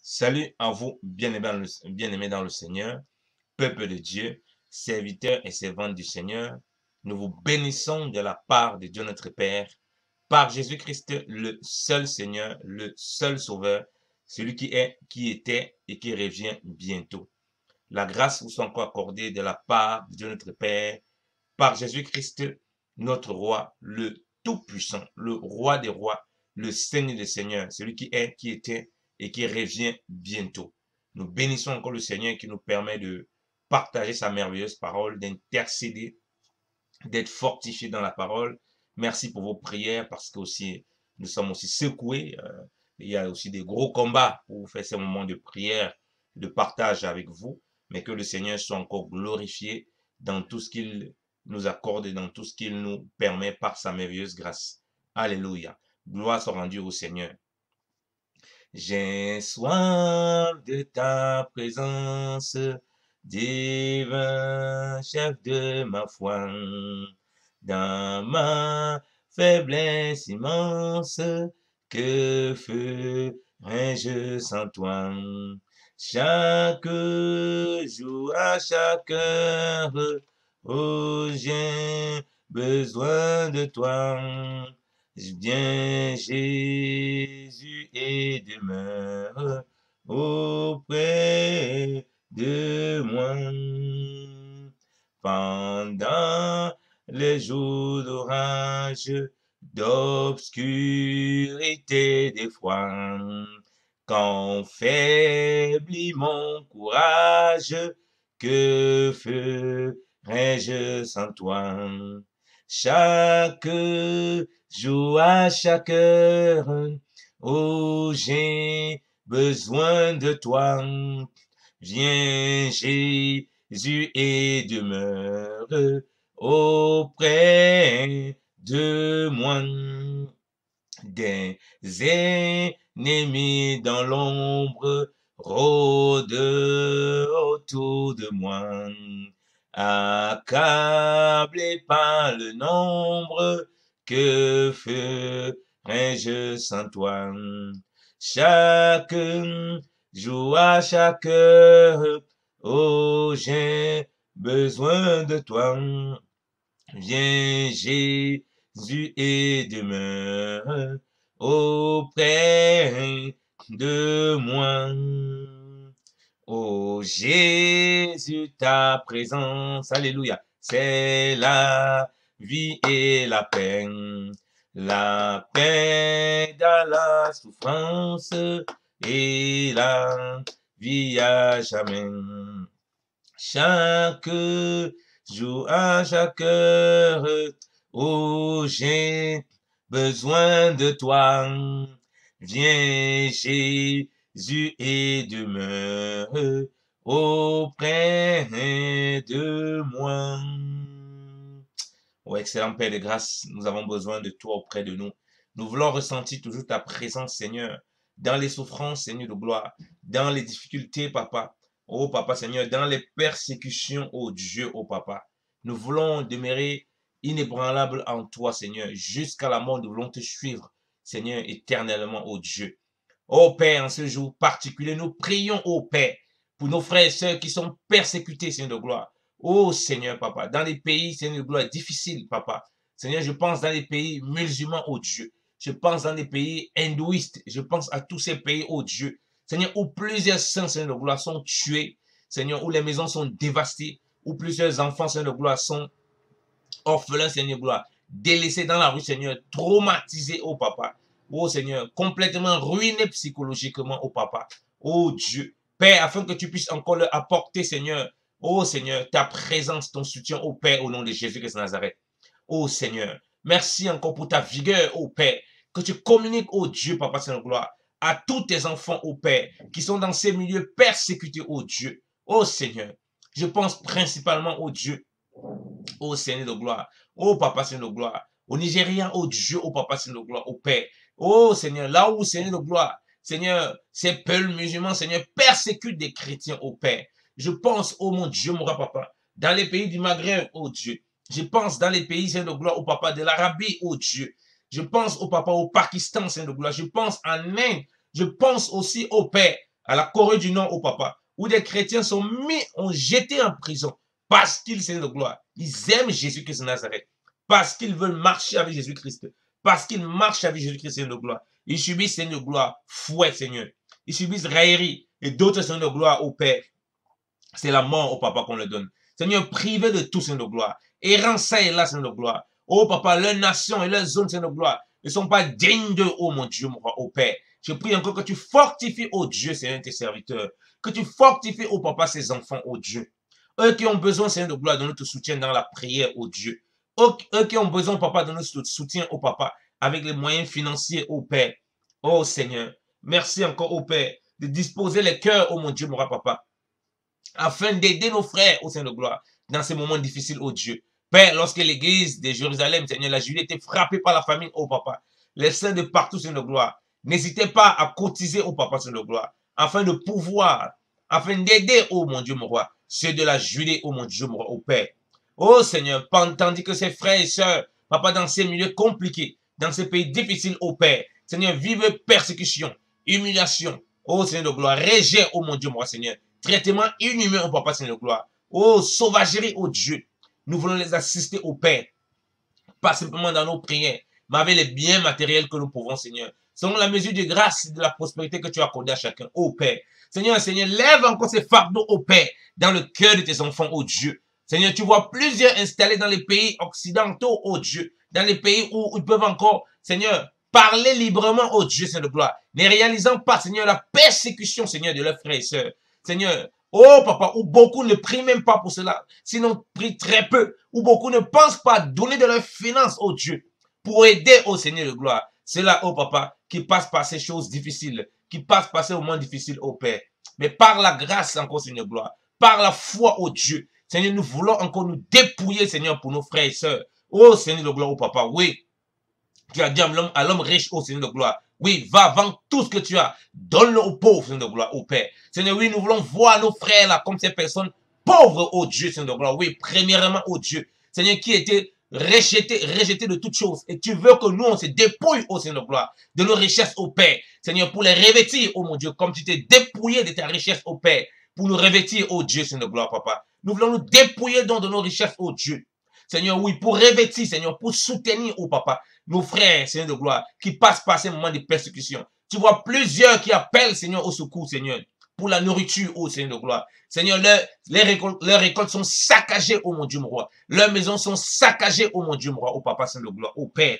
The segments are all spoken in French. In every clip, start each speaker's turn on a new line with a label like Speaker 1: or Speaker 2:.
Speaker 1: Salut à vous, bien-aimés dans le Seigneur, peuple de Dieu, serviteurs et servantes du Seigneur. Nous vous bénissons de la part de Dieu notre Père, par Jésus-Christ, le seul Seigneur, le seul Sauveur, celui qui est, qui était et qui revient bientôt. La grâce vous soit encore accordée de la part de Dieu notre Père, par Jésus-Christ, notre Roi, le Tout-Puissant, le Roi des Rois, le Seigneur des Seigneurs, celui qui est, qui était et qui revient bientôt. Nous bénissons encore le Seigneur qui nous permet de partager sa merveilleuse parole, d'intercéder, d'être fortifiés dans la parole. Merci pour vos prières parce que aussi nous sommes aussi secoués. Il y a aussi des gros combats pour faire ces moments de prière, de partage avec vous, mais que le Seigneur soit encore glorifié dans tout ce qu'il nous accorde et dans tout ce qu'il nous permet par sa merveilleuse grâce. Alléluia. Gloire soit rendue au Seigneur. J'ai soif de ta présence, divin chef de ma foi, dans ma faiblesse immense, que ferais-je sans toi? Chaque jour, à chaque heure, oh, j'ai besoin de toi. Viens Jésus et demeure auprès de moi. Pendant les jours d'orage, d'obscurité, d'effroi, quand faiblit mon courage, que ferais-je sans toi? Chaque jour, à chaque heure, oh, j'ai besoin de toi. Viens Jésus et demeure auprès de moi. Des ennemis dans l'ombre rôdent autour de moi, accablé par le nombre, que ferais-je sans toi? Chaque jour, à chaque heure, oh, j'ai besoin de toi. Viens Jésus et demeure auprès de moi. Oh Jésus, ta présence, alléluia, c'est la vie et la paix dans la souffrance et la vie à jamais. Chaque jour, à chaque heure, oh, j'ai besoin de toi. Viens Jésus et demeure auprès de moi. Oh, excellent Père de grâce, nous avons besoin de toi auprès de nous. Nous voulons ressentir toujours ta présence, Seigneur, dans les souffrances, Seigneur de gloire, dans les difficultés, Papa. Oh Papa Seigneur, dans les persécutions, oh Dieu, oh Papa, nous voulons demeurer inébranlables en toi, Seigneur, jusqu'à la mort. Nous voulons te suivre, Seigneur, éternellement, oh Dieu. Oh Père, en ce jour particulier, nous prions, oh Père, pour nos frères et sœurs qui sont persécutés, Seigneur de gloire. Oh Seigneur, Papa, dans les pays, Seigneur de gloire, difficiles, Papa. Seigneur, je pense dans les pays musulmans, oh Dieu. Je pense dans les pays hindouistes. Je pense à tous ces pays, oh Dieu. Seigneur, où plusieurs saints, Seigneur de gloire, sont tués. Seigneur, où les maisons sont dévastées. Où plusieurs enfants, Seigneur de gloire, sont orphelins, Seigneur de gloire. Délaissés dans la rue, Seigneur. Traumatisés, oh Papa. Oh Seigneur, complètement ruinés psychologiquement, oh Papa. Oh Dieu. Père, afin que tu puisses encore leur apporter, Seigneur, oh Seigneur, ta présence, ton soutien, oh Père, au nom de Jésus-Christ de Nazareth. Oh Seigneur, merci encore pour ta vigueur, oh Père, que tu communiques, oh Dieu, Papa Seigneur de gloire, à tous tes enfants, oh Père, qui sont dans ces milieux persécutés, oh Dieu. Oh Seigneur, je pense principalement, oh Dieu, oh Seigneur de gloire, oh Papa Seigneur de gloire, au Nigeria, oh Dieu, oh Papa Seigneur de gloire, oh Père, oh Seigneur, là où Seigneur de gloire, Seigneur, ces peuples musulmans, Seigneur, persécutent des chrétiens, oh Père. Je pense, oh mon Dieu, mon papa, dans les pays du Maghreb, oh Dieu. Je pense dans les pays, Seigneur de gloire, au papa de l'Arabie, oh Dieu. Je pense au papa au Pakistan, Seigneur de gloire. Je pense en Inde. Je pense aussi au Père à la Corée du Nord, oh papa, où des chrétiens sont ont jeté en prison parce qu'ils, Seigneur de gloire, ils aiment Jésus-Christ de Nazareth, parce qu'ils veulent marcher avec Jésus-Christ, parce qu'ils marchent avec Jésus-Christ, Seigneur de gloire. Ils subissent, Seigneur de gloire, fouet, Seigneur. Ils subissent raillerie et d'autres, Seigneur de gloire, au Père. C'est la mort au papa qu'on leur donne. Seigneur, privé de tout, Seigneur de gloire. Errant ça et là, Seigneur de gloire. Oh papa, leurs nations et leurs zones, Seigneur de gloire, ne sont pas dignes de, oh mon Dieu, mon roi, oh Père. Je prie encore que tu fortifies, oh Dieu, Seigneur, tes serviteurs. Que tu fortifies, oh papa, ces enfants, oh Dieu. Eux qui ont besoin, Seigneur de gloire, de notre soutien dans la prière, oh Dieu. Eux qui ont besoin, papa, de notre soutien, oh papa, avec les moyens financiers, oh Père. Oh Seigneur, merci encore, oh Père, de disposer les cœurs, oh mon Dieu, mon roi, papa, afin d'aider nos frères au sein de gloire dans ces moments difficiles, oh Dieu. Père, lorsque l'église de Jérusalem, Seigneur, la Judée était frappée par la famine, oh papa, les saints de partout, Seigneur de gloire, n'hésitez pas à cotiser, oh papa, Seigneur de gloire, afin de pouvoir, afin d'aider, oh mon Dieu, mon roi, ceux de la Judée, oh mon Dieu, mon roi, oh Père. Oh Seigneur, tandis que ces frères et sœurs, papa, dans ces milieux compliqués, dans ces pays difficiles, oh Père, Seigneur, vivent persécution, humiliation, oh Seigneur de gloire, rejet, oh mon Dieu, mon roi, Seigneur, traitement inhumain, oh papa, Seigneur de gloire, oh sauvagerie, oh Dieu, nous voulons les assister au Père, pas simplement dans nos prières, mais avec les biens matériels que nous pouvons, Seigneur, selon la mesure de grâce et de la prospérité que tu as accordé à chacun, oh Père. Seigneur, Seigneur, lève encore ces fardeaux, oh Père, dans le cœur de tes enfants, oh Dieu. Seigneur, tu vois plusieurs installés dans les pays occidentaux, oh Dieu, dans les pays où ils peuvent encore, Seigneur, parler librement, oh Dieu, Seigneur de gloire, ne réalisant pas, Seigneur, la persécution, Seigneur, de leurs frères et sœurs. Seigneur, oh papa, où beaucoup ne prient même pas pour cela, sinon prient très peu, où beaucoup ne pensent pas donner de leurs finances, oh Dieu, pour aider, oh Seigneur de gloire. C'est là, oh papa, qui passe par ces choses difficiles, qui passe par ces moments difficiles, oh Père. Mais par la grâce encore, Seigneur de gloire, par la foi, oh Dieu, Seigneur, nous voulons encore nous dépouiller, Seigneur, pour nos frères et sœurs. Oh Seigneur de gloire, oh papa, oui. Tu as dit à l'homme riche, oh Seigneur de gloire, oui, va vendre tout ce que tu as, donne-le aux pauvres, Seigneur de gloire, au Père. Seigneur, oui, nous voulons voir nos frères là comme ces personnes pauvres, oh Dieu, Seigneur de gloire, oui, premièrement, oh Dieu, Seigneur, qui était rejeté de toutes choses. Et tu veux que nous, on se dépouille, oh Seigneur de gloire, de nos richesses, au Père. Seigneur, pour les revêtir, oh mon Dieu, comme tu t'es dépouillé de ta richesse, au Père, pour nous revêtir, oh Dieu, Seigneur de gloire, papa. Nous voulons nous dépouiller donc de nos richesses, oh Dieu. Seigneur, oui, pour revêtir, Seigneur, pour soutenir, oh papa, nos frères, Seigneur de gloire, qui passent par ces moments de persécution. Tu vois plusieurs qui appellent, Seigneur, au secours, Seigneur, pour la nourriture, oh Seigneur de gloire. Seigneur, leurs récoltes sont saccagées, oh mon Dieu, mon roi. Leurs maisons sont saccagées, oh mon Dieu, mon roi, oh papa, Seigneur de gloire, oh Père.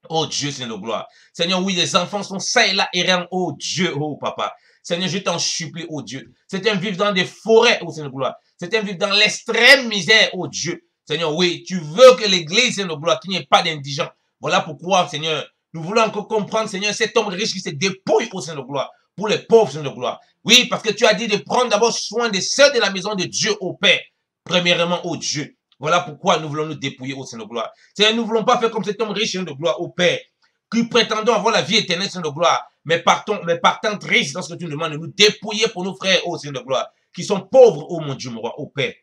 Speaker 1: Oh Dieu, Seigneur de gloire. Seigneur, oui, les enfants sont ça et là errants, oh Dieu, oh papa. Seigneur, je t'en supplie, oh Dieu. C'est un vivre dans des forêts, oh Seigneur de gloire. C'est un vivre dans l'extrême misère, oh Dieu. Seigneur, oui, tu veux que l'église, Seigneur de gloire, qu'il n'y ait pas d'indigents. Voilà pourquoi, Seigneur, nous voulons encore comprendre, Seigneur, cet homme riche qui se dépouille, oh Seigneur de gloire, pour les pauvres, Seigneur de gloire. Oui, parce que tu as dit de prendre d'abord soin des sœurs de la maison de Dieu, au Père. Premièrement, oh Dieu. Voilà pourquoi nous voulons nous dépouiller, oh Seigneur de gloire. Seigneur, nous ne voulons pas faire comme cet homme riche, Seigneur de gloire, au Père, qui prétendons avoir la vie éternelle, Seigneur de gloire, mais partant triste lorsque tu nous demandes de nous dépouiller pour nos frères, oh Seigneur de gloire, qui sont pauvres, oh mon Dieu, mon roi, au Père.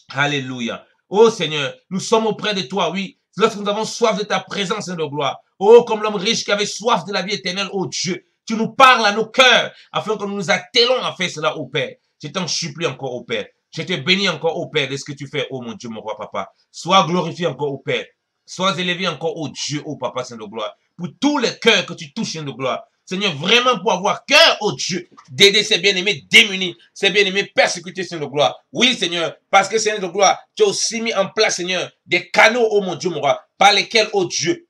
Speaker 1: Alléluia. Oh Seigneur, nous sommes auprès de toi, oui. Lorsque nous avons soif de ta présence, Seigneur de gloire. Oh, comme l'homme riche qui avait soif de la vie éternelle, oh Dieu. Tu nous parles à nos cœurs, afin que nous nous attelons à faire cela, oh Père. Je t'en supplie encore, oh Père. Je te bénis encore, oh Père, de ce que tu fais, oh mon Dieu, mon roi, papa. Sois glorifié encore, oh Père. Sois élevé encore, oh Dieu, oh papa, Seigneur de gloire. Pour tous les cœurs que tu touches, Seigneur de gloire. Seigneur, vraiment pour avoir cœur, oh Dieu, d'aider ces bien-aimés démunis, ces bien-aimés persécutés, Seigneur de gloire. Oui, Seigneur, parce que, Seigneur de gloire, tu as aussi mis en place, Seigneur, des canaux, oh mon Dieu, mon roi, par lesquels, oh Dieu,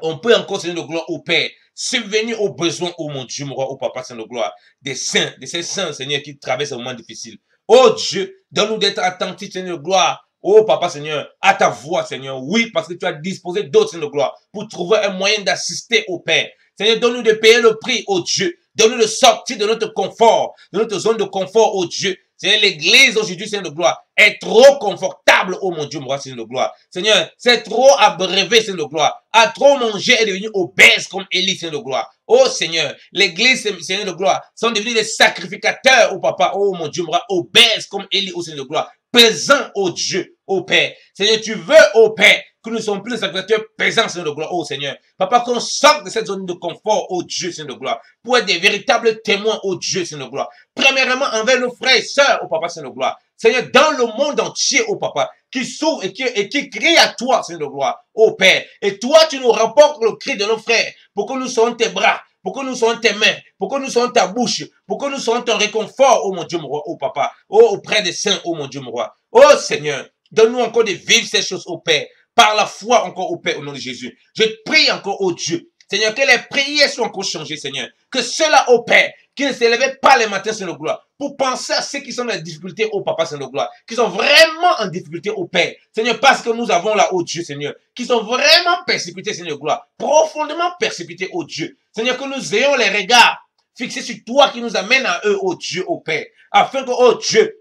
Speaker 1: on peut encore, Seigneur de gloire, au Père, subvenir aux besoins, oh mon Dieu, mon roi, oh papa, Seigneur de gloire, des saints, de ces saints, Seigneur, qui traversent un moment difficile. Oh Dieu, donne-nous d'être attentifs, Seigneur de gloire, oh papa, Seigneur, à ta voix, Seigneur. Oui, parce que tu as disposé d'autres, Seigneur de gloire, pour trouver un moyen d'assister au Père. Seigneur, donne-nous de payer le prix, oh Dieu. Donne-nous de sortir de notre confort, de notre zone de confort, oh Dieu. Seigneur, l'église aujourd'hui, Seigneur de gloire, est trop confortable, oh mon Dieu, mon roi, Seigneur de gloire. Seigneur, c'est trop abreuvé, Seigneur de gloire. À trop manger et devenu obèse comme Élie, Seigneur de gloire. Oh Seigneur, l'église, Seigneur de gloire, sont devenus des sacrificateurs, oh papa, oh mon Dieu, mon roi, obèse comme Élie, oh Seigneur de gloire. Pesant, oh Dieu, oh Père. Seigneur, tu veux, oh Père, que nous ne sommes plus des acteurs présents, Seigneur de gloire, oh Seigneur. Papa, qu'on sorte de cette zone de confort, oh Dieu, Seigneur de gloire, pour être des véritables témoins, oh Dieu, Seigneur de gloire. Premièrement, envers nos frères et sœurs, oh Papa, Seigneur de gloire. Seigneur, dans le monde entier, oh Papa, qui s'ouvre et qui crie à toi, Seigneur de gloire, oh Père. Et toi, tu nous rapportes le cri de nos frères, pour que nous soyons tes bras, pour que nous soyons tes mains, pour que nous soyons ta bouche, pour que nous soyons ton réconfort, oh mon Dieu, mon roi, oh Papa, oh auprès des saints, oh mon Dieu, mon roi. Oh Seigneur, donne-nous encore de vivre ces choses, oh Père, par la foi encore, oh Père, au nom de Jésus. Je prie encore, oh Dieu, Seigneur, que les prières soient encore changées, Seigneur. Que ceux-là, oh Père, qui ne se levaient pas les matins, Seigneur de gloire, pour penser à ceux qui sont dans la difficulté, oh Papa, Seigneur de gloire, qui sont vraiment en difficulté, oh Père. Seigneur, parce que nous avons là, oh Dieu, Seigneur, qui sont vraiment persécutés, Seigneur de gloire, profondément persécutés, oh Dieu. Seigneur, que nous ayons les regards fixés sur toi qui nous amène à eux, oh Dieu, oh Père, afin que, oh Dieu,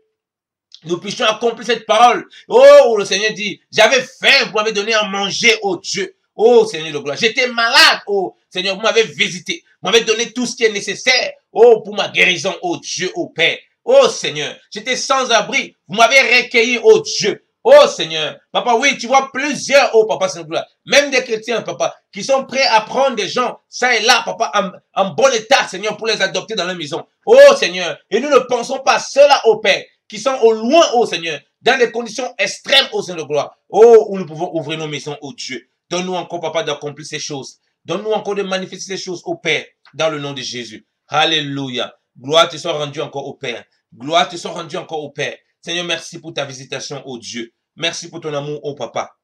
Speaker 1: nous puissions accomplir cette parole. Oh, le Seigneur dit, j'avais faim, vous m'avez donné à manger, oh Dieu. Oh Seigneur de gloire, j'étais malade, oh Seigneur, vous m'avez visité, vous m'avez donné tout ce qui est nécessaire, oh pour ma guérison, oh Dieu, oh Père. Oh Seigneur, j'étais sans abri, vous m'avez recueilli, oh Dieu. Oh Seigneur, Papa, oui, tu vois plusieurs, oh Papa, Seigneur de gloire, même des chrétiens, Papa, qui sont prêts à prendre des gens, ça et là, Papa, en bon état, Seigneur, pour les adopter dans leur maison. Oh Seigneur, et nous ne pensons pas à ceux-là, oh Père, qui sont au loin, oh Seigneur, dans des conditions extrêmes, oh Seigneur de gloire, oh, où nous pouvons ouvrir nos maisons, oh Dieu. Donne-nous encore, Papa, d'accomplir ces choses. Donne-nous encore de manifester ces choses au Père, dans le nom de Jésus. Alléluia. Gloire te soit rendue encore au Père. Gloire te soit rendue encore au Père. Seigneur, merci pour ta visitation, oh Dieu. Merci pour ton amour, oh Papa.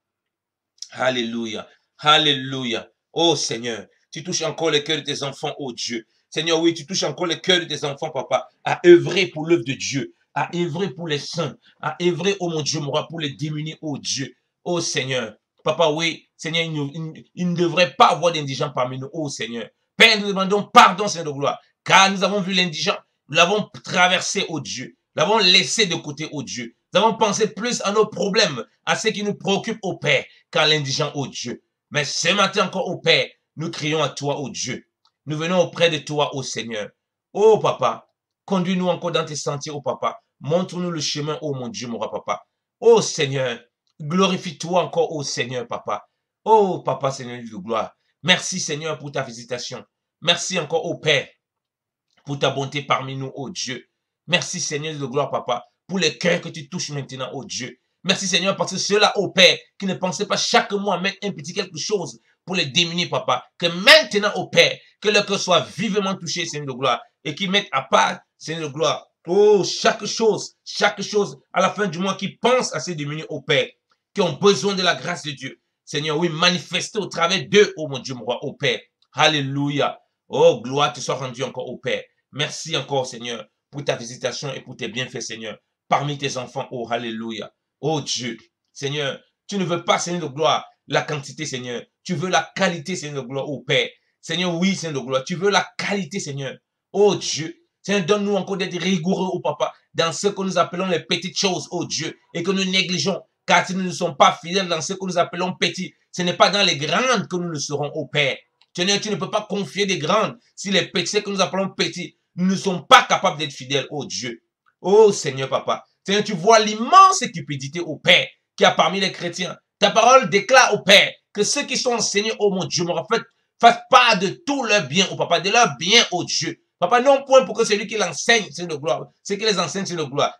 Speaker 1: Alléluia. Alléluia. Oh Seigneur, tu touches encore les cœurs de tes enfants, oh Dieu. Seigneur, oui, tu touches encore les cœurs de tes enfants, Papa, à œuvrer pour l'œuvre de Dieu, à œuvrer pour les saints, à œuvrer, oh mon Dieu, mon roi, pour les démunis, oh Dieu. Oh Seigneur, Papa, oui, Seigneur, il ne devrait pas avoir d'indigents parmi nous, oh Seigneur. Père, nous demandons pardon, Seigneur de gloire, car nous avons vu l'indigent, nous l'avons traversé, oh Dieu, nous l'avons laissé de côté, oh Dieu. Nous avons pensé plus à nos problèmes, à ce qui nous préoccupe, oh Père, qu'à l'indigent, oh Dieu. Mais ce matin encore, oh Père, nous crions à toi, oh Dieu. Nous venons auprès de toi, oh Seigneur. Oh Papa, conduis-nous encore dans tes sentiers, oh Papa. Montre-nous le chemin, oh mon Dieu, mon roi, Papa. Oh Seigneur, glorifie-toi encore, oh Seigneur, Papa. Oh Papa, Seigneur de gloire. Merci Seigneur pour ta visitation. Merci encore, oh Père, pour ta bonté parmi nous, oh Dieu. Merci Seigneur de gloire, Papa, pour les cœurs que tu touches maintenant, oh Dieu. Merci Seigneur, parce que ceux-là, oh Père, qui ne pensaient pas chaque mois mettre un petit quelque chose pour les démunir, Papa, que maintenant, oh Père, que leur cœur soit vivement touché, Seigneur de gloire, et qu'ils mettent à part, Seigneur de gloire, oh, chaque chose, à la fin du mois, qui pensent à ces démunis, oh Père, qui ont besoin de la grâce de Dieu. Seigneur, oui, manifestez au travers d'eux, oh mon Dieu, mon roi, oh Père. Alléluia. Oh, gloire te soit rendue encore, oh Père. Merci encore, Seigneur, pour ta visitation et pour tes bienfaits, Seigneur, parmi tes enfants, oh, alléluia. Oh Dieu, Seigneur, tu ne veux pas, Seigneur de gloire, la quantité, Seigneur. Tu veux la qualité, Seigneur de gloire, oh Père. Seigneur, oui, Seigneur de gloire, tu veux la qualité, Seigneur. Oh Dieu, Seigneur, donne-nous encore d'être rigoureux, oh Papa, dans ce que nous appelons les petites choses, oh Dieu, et que nous négligeons, car si nous ne sommes pas fidèles dans ce que nous appelons petits, ce n'est pas dans les grandes que nous le serons, oh Père. Seigneur, tu ne peux pas confier des grandes si les petits que nous appelons petits, nous ne sommes pas capables d'être fidèles, oh Dieu. Oh Seigneur, Papa. Seigneur, tu vois l'immense cupidité, au Père, qui a parmi les chrétiens. Ta parole déclare, au Père, que ceux qui sont enseignés, oh mon Dieu, mon fait, fassent part de tout leur bien, oh Papa, de leur bien, oh Dieu. Papa, non point pour que celui qui l'enseigne, c'est de gloire, ceux qui les enseignent, c'est de gloire,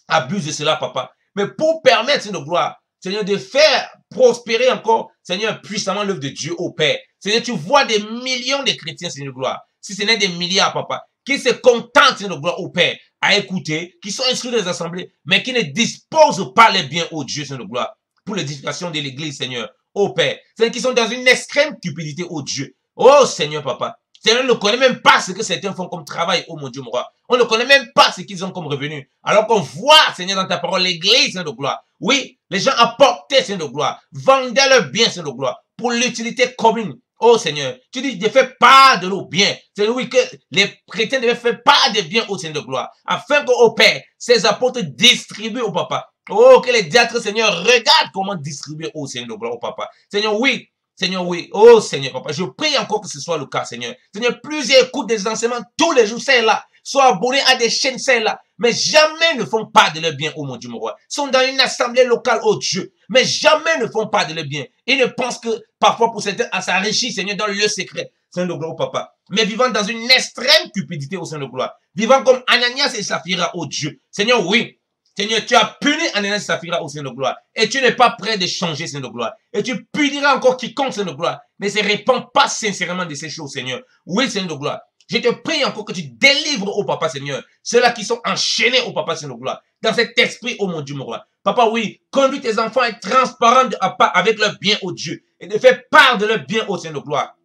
Speaker 1: abuse de cela, Papa. Mais pour permettre, c'est de gloire, Seigneur, de faire prospérer encore, Seigneur, puissamment l'œuvre de Dieu, au Père. Seigneur, tu vois des millions de chrétiens, Seigneur de gloire, si ce n'est des milliards, Papa, qui se contentent, Seigneur de gloire, au Père, à écouter, qui sont inscrits dans les assemblées, mais qui ne disposent pas les biens, au Dieu, Seigneur de gloire, pour l'édification de l'église, Seigneur, au Père. Seigneur, qui sont dans une extrême cupidité, au Dieu. Oh, Seigneur, Papa. Seigneur, on ne connaît même pas ce que certains font comme travail, oh mon Dieu, mon roi. On ne connaît même pas ce qu'ils ont comme revenu. Alors qu'on voit, Seigneur, dans ta parole, l'église, Seigneur de gloire. Oui, les gens apportaient, Seigneur de gloire, vendaient leurs biens, Seigneur de gloire, pour l'utilité commune. Oh Seigneur, tu dis de faire part de nos biens. C'est oui que les chrétiens devaient faire part des biens au Seigneur de gloire. Afin qu'au Père, ces apôtres distribuent au Papa. Oh, que les diacres, Seigneur, regardent comment distribuer au Seigneur de gloire, au Papa. Seigneur, oui. Seigneur, oui. Oh, Seigneur, Papa, je prie encore que ce soit le cas, Seigneur. Seigneur, plusieurs écoutent des enseignements tous les jours, c'est là. sont abonnés à des chaînes celles-là, mais jamais ne font pas de leur bien, oh mon Dieu, mon roi. Ils sont dans une assemblée locale, oh Dieu, mais jamais ne font pas de leur bien. Ils ne pensent que parfois pour certains à s'enrichir, Seigneur, dans le secret, Seigneur de gloire, oh papa. Mais vivant dans une extrême cupidité, au Seigneur de gloire. Vivant comme Ananias et Saphira, oh Dieu. Seigneur, oui. Seigneur, tu as puni Ananias et Saphira au Seigneur de gloire. Et tu n'es pas prêt de changer, Seigneur de gloire. Et tu puniras encore quiconque, Seigneur de gloire, ne se répand pas sincèrement de ces choses, Seigneur. Oui, Seigneur de gloire. Je te prie encore que tu délivres, au Papa, Seigneur, ceux-là qui sont enchaînés, au Papa, Seigneur de gloire, dans cet esprit, oh mon Dieu, mon roi. Papa, oui, conduis tes enfants à être transparents avec leur bien, oh Dieu, et de faire part de leur bien, oh Seigneur de gloire.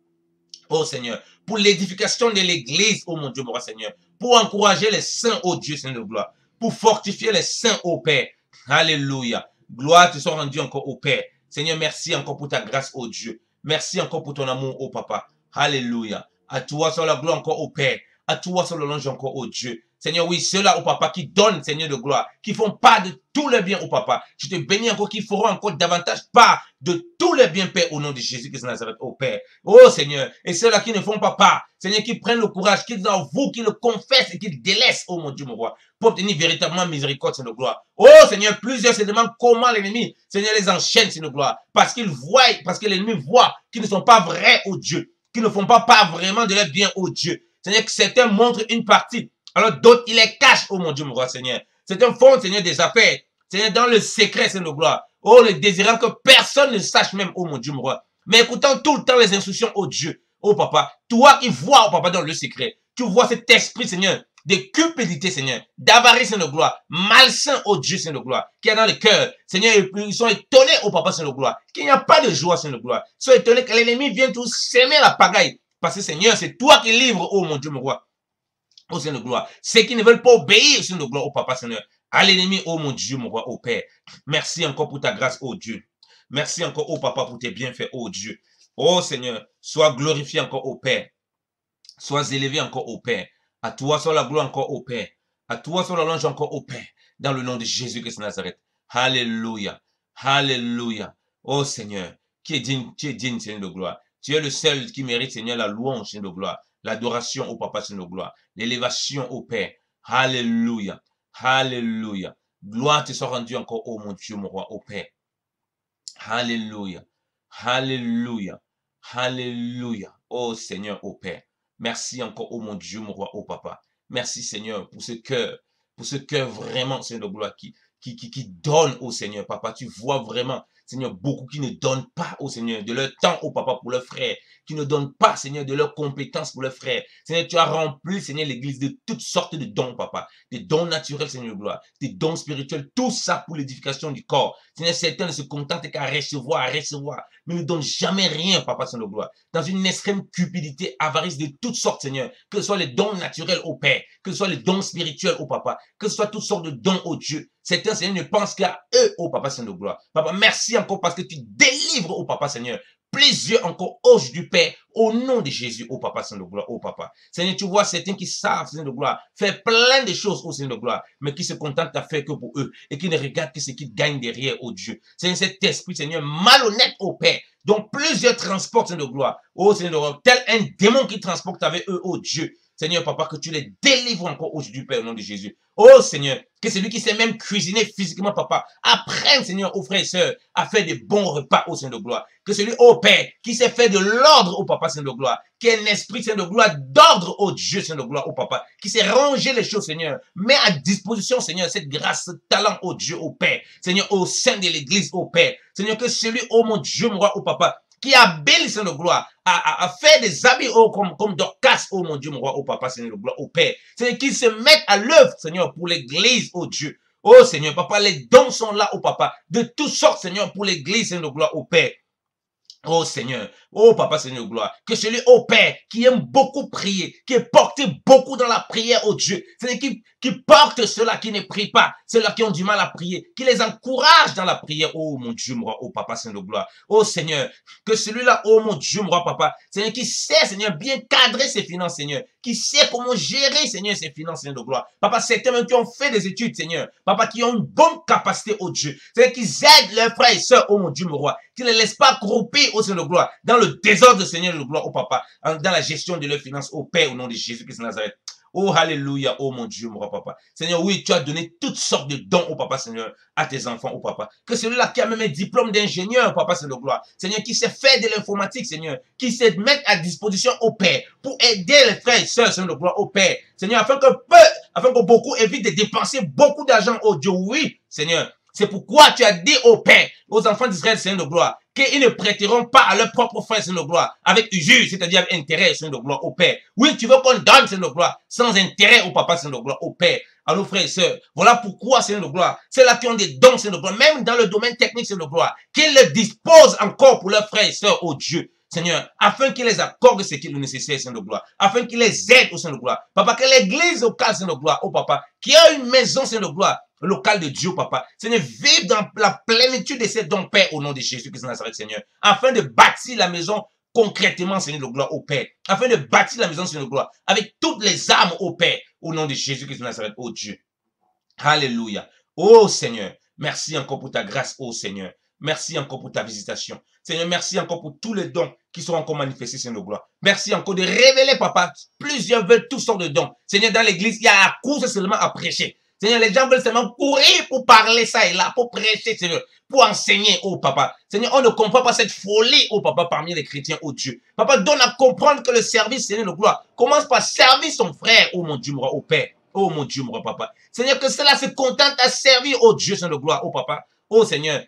Speaker 1: Oh Seigneur, pour l'édification de l'église, oh mon Dieu, mon roi Seigneur, pour encourager les saints, oh Dieu, Seigneur de gloire, pour fortifier les saints, oh Père. Alléluia. Gloire te soit rendue encore au Père. Seigneur, merci encore pour ta grâce, oh Dieu. Merci encore pour ton amour, oh Papa. Alléluia. À toi soit la gloire encore au Père. À toi soit le louange encore au Dieu. Seigneur, oui, ceux-là, au Papa, qui donnent, Seigneur de gloire, qui font part de tous les biens, au Papa. Je te bénis encore, qui feront encore davantage part de tous les biens, Père, au nom de Jésus-Christ de Nazareth, au Père. Oh Seigneur, et ceux-là qui ne font pas part, Seigneur, qui prennent le courage, qui avouent, qui le confessent et qui le délaissent, oh mon Dieu, mon roi, pour obtenir véritablement miséricorde, Seigneur de gloire. Oh Seigneur, plusieurs se demandent comment l'ennemi, Seigneur, les enchaîne, Seigneur de gloire, parce qu'ils voient, parce que l'ennemi voit qu'ils ne sont pas vrais, oh Dieu, qu'ils ne font pas part vraiment de leur bien, oh Dieu. Seigneur, que certains montrent une partie, alors d'autres, ils les cachent, oh mon Dieu, mon roi, Seigneur. Certains font, Seigneur, des affaires, Seigneur, dans le secret, Seigneur de gloire. Oh, le désirant que personne ne sache même, oh mon Dieu, mon roi. Mais écoutant tout le temps les instructions, oh Dieu, oh papa, toi qui vois, oh papa, dans le secret, tu vois cet esprit, Seigneur, de cupidité, Seigneur, d'avarice, Seigneur de gloire, malsain, oh Dieu, Seigneur de gloire, qui est dans le cœur. Seigneur, ils sont étonnés, oh papa, Seigneur de gloire, qu'il n'y a pas de joie, Seigneur de gloire. Ils sont étonnés que l'ennemi vienne tout s'aimer la pagaille. Parce que, Seigneur, c'est toi qui livres, oh mon Dieu, mon roi. Oh Seigneur de gloire. Ceux qui ne veulent pas obéir, Seigneur de gloire, au Papa Seigneur, à l'ennemi, oh mon Dieu, mon roi, au Père. Merci encore pour ta grâce, oh Dieu. Merci encore, oh Papa, pour tes bienfaits, oh Dieu. Oh Seigneur, sois glorifié encore au Père. Sois élevé encore au Père. À toi soit la gloire encore au Père. À toi soit la louange encore au Père. Dans le nom de Jésus-Christ de Nazareth. Alléluia. Alléluia. Oh Seigneur, tu es digne, Seigneur de gloire. Tu es le seul qui mérite, Seigneur, la louange, Seigneur de gloire. L'adoration au Papa, Seigneur de gloire. L'élévation au Père. Alléluia. Alléluia. Gloire te soit rendue encore, oh mon Dieu, mon roi, au Père. Alléluia. Alléluia. Alléluia. Oh Seigneur, au Père. Merci encore, oh mon Dieu, mon roi, au Papa. Merci Seigneur pour ce cœur vraiment, Seigneur de gloire, qui donne au Seigneur, Papa. Tu vois vraiment, Seigneur, beaucoup qui ne donnent pas au Seigneur de leur temps au Papa pour leurs frères, qui ne donnent pas, Seigneur, de leurs compétences pour leurs frères. Seigneur, tu as rempli, Seigneur, l'église de toutes sortes de dons, Papa. Des dons naturels, Seigneur de gloire, des dons spirituels, tout ça pour l'édification du corps. Seigneur, certains ne se contentent qu'à recevoir, mais ne donnent jamais rien, Papa, Seigneur de gloire. Dans une extrême cupidité, avarice de toutes sortes, Seigneur, que ce soit les dons naturels au Père, que ce soit les dons spirituels au Papa, que ce soit toutes sortes de dons au Dieu. Certains, Seigneur, ne pensent qu'à eux, oh Papa, Seigneur de gloire. Papa, merci encore parce que tu délivres, oh Papa, Seigneur, plusieurs encore hoches du Père, au nom de Jésus, oh Papa, Seigneur de gloire, oh Papa. Seigneur, tu vois certains qui savent, Seigneur de gloire, faire plein de choses, oh Seigneur de gloire, mais qui se contentent à faire que pour eux, et qui ne regardent que ce qu'ils gagnent derrière, oh Dieu. Seigneur, cet esprit, Seigneur, malhonnête, oh Père, dont plusieurs transportent, Seigneur de gloire, oh Seigneur de gloire, tel un démon qui transporte avec eux, oh Dieu. Seigneur, Papa, que tu les délivres encore au du Père, au nom de Jésus. Oh, Seigneur, que celui qui sait même cuisiner physiquement, Papa, apprenne, Seigneur, aux frères et sœurs, à faire des bons repas au Seigneur de gloire. Que celui, oh Père, qui sait faire de l'ordre au Papa, Seigneur de gloire, qui est un esprit, Seigneur de gloire, d'ordre au Dieu, Seigneur de gloire, au Papa, qui sait ranger les choses, Seigneur. Mets à disposition, Seigneur, cette grâce, ce talent au Dieu, au Père. Seigneur, au sein de l'église, au Père. Seigneur, que celui, oh mon Dieu, mon roi, au Papa, qui habille, Seigneur de gloire, à faire des habits, oh, comme Dorcas, oh mon Dieu, mon roi, oh Papa, Seigneur de gloire, oh Père. Seigneur, qui se mettent à l'œuvre, Seigneur, pour l'église, oh Dieu. Oh Seigneur, Papa, les dons sont là, oh Papa, de toutes sortes, Seigneur, pour l'église, Seigneur de gloire, oh Père. Oh Seigneur, oh Papa Seigneur de gloire, que celui, oh Père, qui aime beaucoup prier, qui est porté beaucoup dans la prière, oh Dieu, c'est qui porte ceux-là qui ne prient pas, ceux-là qui ont du mal à prier, qui les encourage dans la prière, oh mon Dieu, mon roi, oh Papa Seigneur de gloire, oh Seigneur, que celui-là, oh mon Dieu, mon roi, Papa, Seigneur, qui sait, Seigneur, bien cadrer ses finances, Seigneur, qui sait comment gérer, Seigneur, ses finances, Seigneur de gloire, Papa, certains même qui ont fait des études, Seigneur, Papa, qui ont une bonne capacité, oh Dieu, Seigneur, qui aident leurs frères et sœurs, oh mon Dieu, mon roi, qui ne laissent pas croupir, oh Seigneur de gloire, dans le désordre, Seigneur de gloire, oh Papa, dans la gestion de leurs finances, au Père, au nom de Jésus-Christ de Nazareth. Oh, alléluia, oh mon Dieu, mon roi, papa. Seigneur, oui, tu as donné toutes sortes de dons, oh papa, Seigneur, à tes enfants, oh papa. Que celui-là qui a même un diplôme d'ingénieur, papa, c'est de gloire. Seigneur, qui sait faire de l'informatique, Seigneur, qui sait mettre à disposition au Père pour aider les frères et sœurs, Seigneur de gloire, au Père. Seigneur, afin que beaucoup évitent de dépenser beaucoup d'argent, oh Dieu, oui, Seigneur. C'est pourquoi tu as dit au Père, aux enfants d'Israël, Seigneur de gloire, qu'ils ne prêteront pas à leur propre frère, Seigneur de gloire, avec usure, c'est-à-dire avec intérêt, Seigneur de gloire, au Père. Oui, tu veux qu'on donne, Seigneur de gloire, sans intérêt au Papa, Seigneur de gloire, au Père, à nos frères et sœurs. Voilà pourquoi, Seigneur de gloire, c'est là qui ont des dons, Seigneur de gloire, même dans le domaine technique, Seigneur de gloire, qu'ils le disposent encore pour leurs frères et sœurs, au Dieu. Seigneur, afin qu'il les accorde ce qu'il est nécessaire, Seigneur de gloire, afin qu'il les aide au Seigneur de gloire. Papa, que l'église locale, Seigneur de gloire, oh papa, qui a une maison, Seigneur de gloire, local de Dieu, papa. Seigneur, vive dans la plénitude de ces dons, Père, au nom de Jésus-Christ de Nazareth, Seigneur, afin de bâtir la maison concrètement, Seigneur de gloire, au Père, afin de bâtir la maison, Seigneur de gloire, avec toutes les âmes, au Père, au nom de Jésus-Christ de Nazareth, oh Dieu. Alléluia. Oh Seigneur, merci encore pour ta grâce, oh Seigneur. Merci encore pour ta visitation. Seigneur, merci encore pour tous les dons qui seront encore manifestés, Seigneur de gloire. Merci encore de révéler, papa. Plusieurs veulent toutes sortes de dons. Seigneur, dans l'église, il y a la course seulement à prêcher. Seigneur, les gens veulent seulement courir pour parler ça et là, pour prêcher, Seigneur, pour enseigner, oh papa. Seigneur, on ne comprend pas cette folie, oh papa, parmi les chrétiens, oh Dieu. Papa, donne à comprendre que le service, Seigneur de gloire, commence par servir son frère, oh mon Dieu, mon roi, oh Père. Oh mon Dieu, mon roi, papa. Seigneur, que cela se contente à servir, oh Dieu, Seigneur de gloire, oh papa. Oh Seigneur,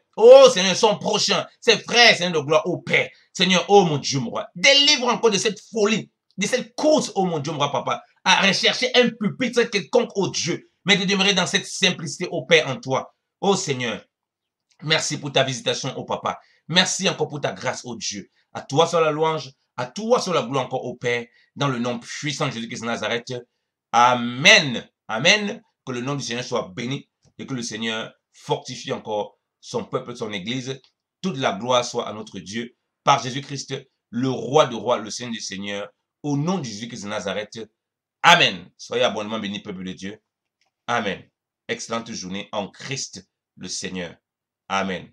Speaker 1: son prochain, ses frères, Seigneur de gloire, oh Père. Seigneur, oh mon Dieu, mon roi. Délivre encore de cette folie, de cette course, oh mon Dieu, mon roi, papa, à rechercher un pupitre quelconque, oh Dieu, mais de demeurer dans cette simplicité, oh Père, en toi. Oh Seigneur, merci pour ta visitation, oh Papa. Merci encore pour ta grâce, oh Dieu. À toi soit la louange, à toi soit la gloire encore, oh Père, dans le nom puissant de Jésus-Christ de Nazareth. Amen. Amen. Que le nom du Seigneur soit béni et que le Seigneur fortifie encore son peuple, son église. Toute la gloire soit à notre Dieu, par Jésus-Christ, le roi de rois, le Seigneur du Seigneur, au nom de Jésus-Christ de Nazareth. Amen. Soyez abondamment bénis, peuple de Dieu. Amen. Excellente journée en Christ, le Seigneur. Amen.